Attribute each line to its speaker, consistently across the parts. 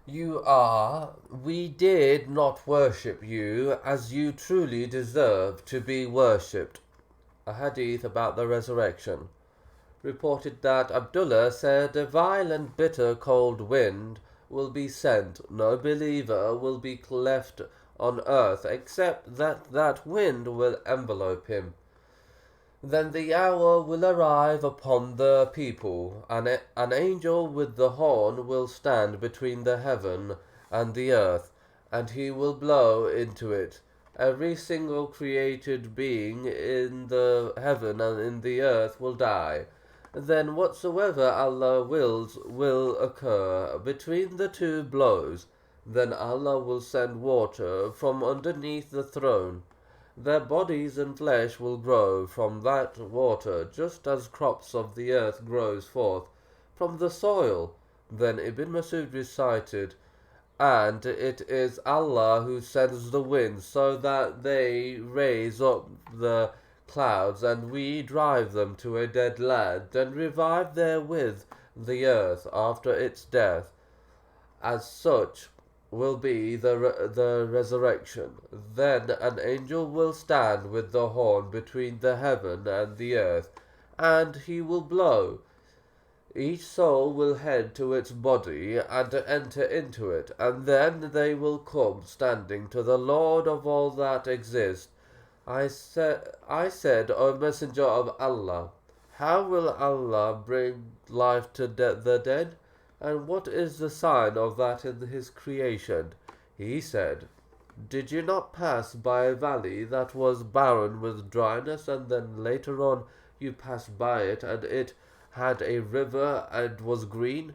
Speaker 1: We did not worship you as you truly deserve to be worshipped. A hadith about the resurrection reported that Abdullah said, a violent, bitter, cold wind will be sent. No believer will be left on earth except that wind will envelope him. Then the hour will arrive upon the people, and an angel with the horn will stand between the heaven and the earth, and he will blow into it. Every single created being in the heaven and in the earth will die. Then whatsoever Allah wills will occur between the two blows. Then Allah will send water from underneath the throne. Their bodies and flesh will grow from that water, just as crops of the earth grows forth from the soil. Then Ibn Masud recited, and it is Allah who sends the winds so that they raise up the clouds, and we drive them to a dead land, and revive therewith the earth after its death. As such will be the resurrection. Then an angel will stand with the horn between the heaven and the earth, and he will blow. Each soul will head to its body and enter into it, and then they will come standing to the Lord of all that exists. I said, O Messenger of Allah, how will Allah bring life to the dead? And what is the sign of that in his creation? He said, did you not pass by a valley that was barren with dryness, and then later on you passed by it, and it had a river and was green?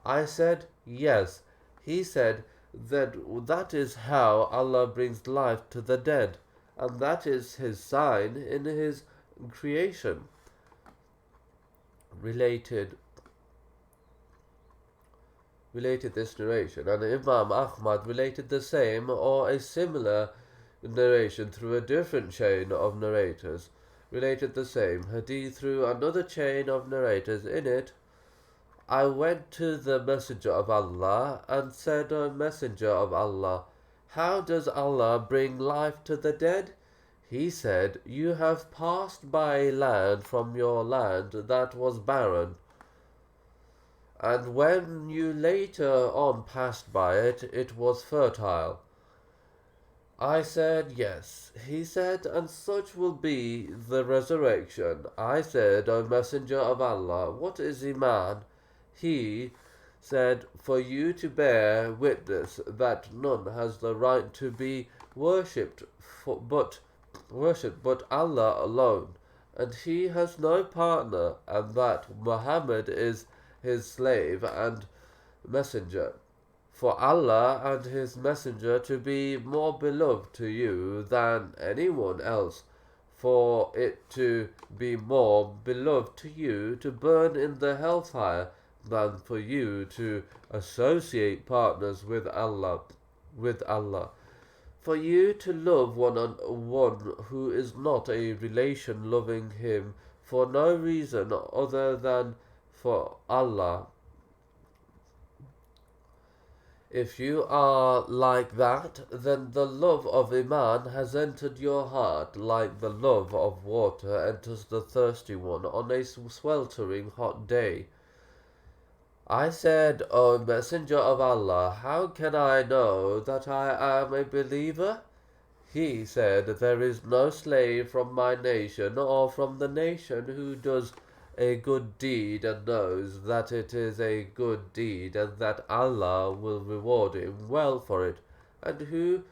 Speaker 1: I said, yes. He said, then that is how Allah brings life to the dead, and that is his sign in his creation. Related this narration, and Imam Ahmad related the same or a similar narration through a different chain of narrators, related the same hadith through another chain of narrators. In it, I went to the Messenger of Allah and said, O Messenger of Allah, how does Allah bring life to the dead? He said, you have passed by a land from your land that was barren, and when you later on passed by it, it was fertile. I said, yes. He said, and such will be the resurrection. I said, O Messenger of Allah, what is Iman? He said, for you to bear witness that none has the right to be worshipped but Allah alone, and he has no partner, and that Muhammad is his slave and messenger. For Allah and his messenger to be more beloved to you than anyone else, for it to be more beloved to you to burn in the hellfire than for you to associate partners with Allah. For you to love one who is not a relation, loving him for no reason other than for Allah. If you are like that, then the love of Iman has entered your heart like the love of water enters the thirsty one on a sweltering hot day. I said, O Messenger of Allah, how can I know that I am a believer? He said, there is no slave from my nation or from the nation who does a good deed and knows that it is a good deed and that Allah will reward him well for it, and who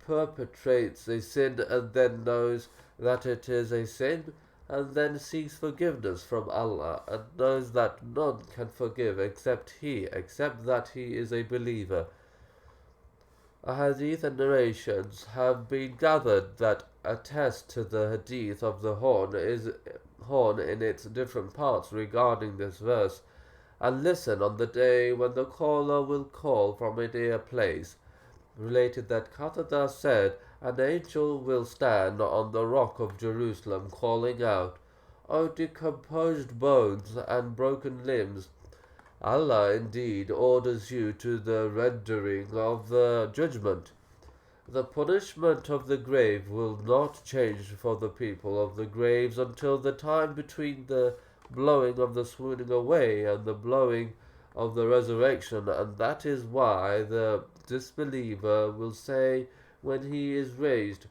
Speaker 1: perpetrates a sin and then knows that it is a sin, and then seeks forgiveness from Allah, and knows that none can forgive except that he is a believer. Ahadeeth and narrations have been gathered that attest to the hadith of the horn in its different parts regarding this verse. And listen on the day when the caller will call from a near place. Related that Qatada said, an angel will stand on the rock of Jerusalem calling out, O decomposed bones and broken limbs, Allah indeed orders you to the rendering of the judgment. The punishment of the grave will not change for the people of the graves until the time between the blowing of the swooning away and the blowing of the resurrection, and that is why the disbeliever will say when he is raised,